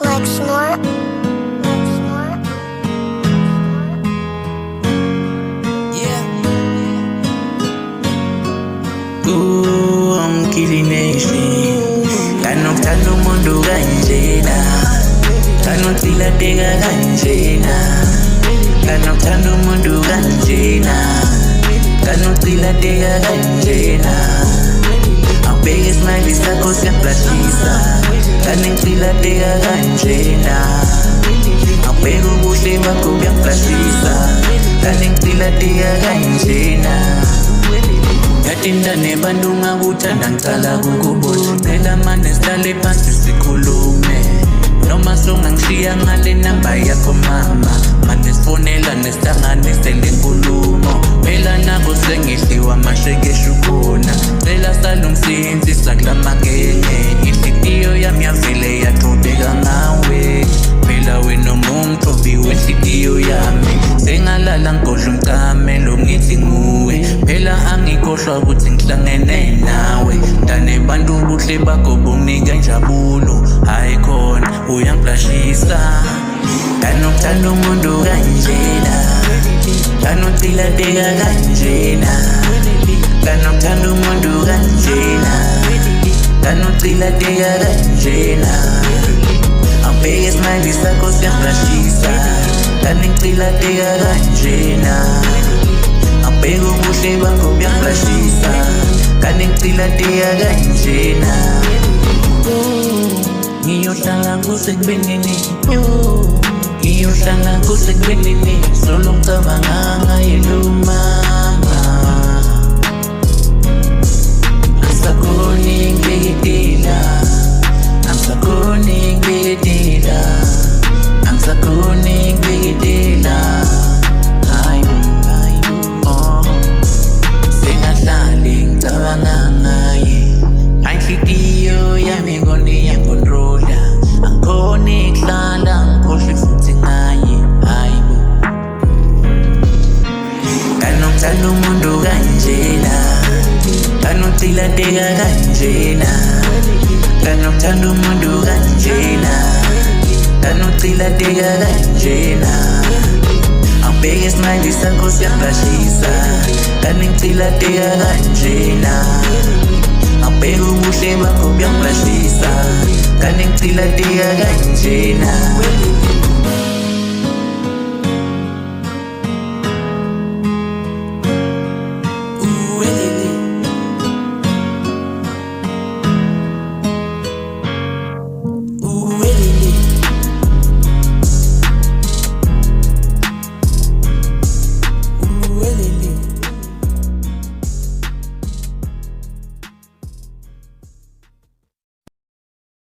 Like snort. Like snort. Yeah. Ooh, I'm killing nation. Kanokuthanda umuntu kanjena, kanokutsilateka kanjena, kanokuthanda umuntu kanjena, kanokutsilateka kanjena. Awubheke ismile sakho siyakuhlashisa, kanengicilateka kanjena. Awubheke ubuhle bakho buyakuhlashisa, kanengicilateka kanjena. Yatinda nebantu ungakuthanda ngicala kukubona, phela mane sihlale phansi sikhulume, noma songangishiya ngale namba yakho mama, mane sifonela nesihlanganise le nkulumo. Phela nabo sengihliwa amashekeshe ukhona, cela sala umsinsisa kula magenge. Inhliziyo yami yavele yaqhubeka ngawe, phela wena umumqobi wenhliziyo yami. Sengalala ngikhohlwa umcamelo ngithi nguwe, phela angikhohlwa ukuthi ngihlangene nawe. Dane bantu ubuhle bakho bunginika injabulo, hayi khona uyangihlashisa. Kanokuthanda umuntu kanjena, kanokutsilateka kanjena, kanokuthanda umuntu kanjena, kanokutsilateka kanjena. Awubheke ismile sakho siyakuhlashisa, kanengicilateka kanjena. Awubheke ubuhle bakho buyakuhlashisa, kanengicilateka kanjena. Ngiyohlala kusekubinini, ngiyohlala kusekubinini, solo ngicabanga ngaye lo mama. Angisakhoni ngibhekela, angisakhoni ngibhekela, angisakhoni ngibhekela. Sengahlali ngicabanga ngaye, inhliziyo yami ngone iyangikhontrola, angikhoni kuhlala ngikhohlwe futhi ngaye. Hayibo, kanokuthanda umuntu kanjena, kanokutsilateka kanjena, kanokuthanda umuntu kanjena, kanokutsilateka kanjena. Awubheke ismile sakho siyakuhlashisa, kanengicilateka kanjena. Awubheke ubuhle bakho buyakuhlashisa, kanengicilateka kanjena.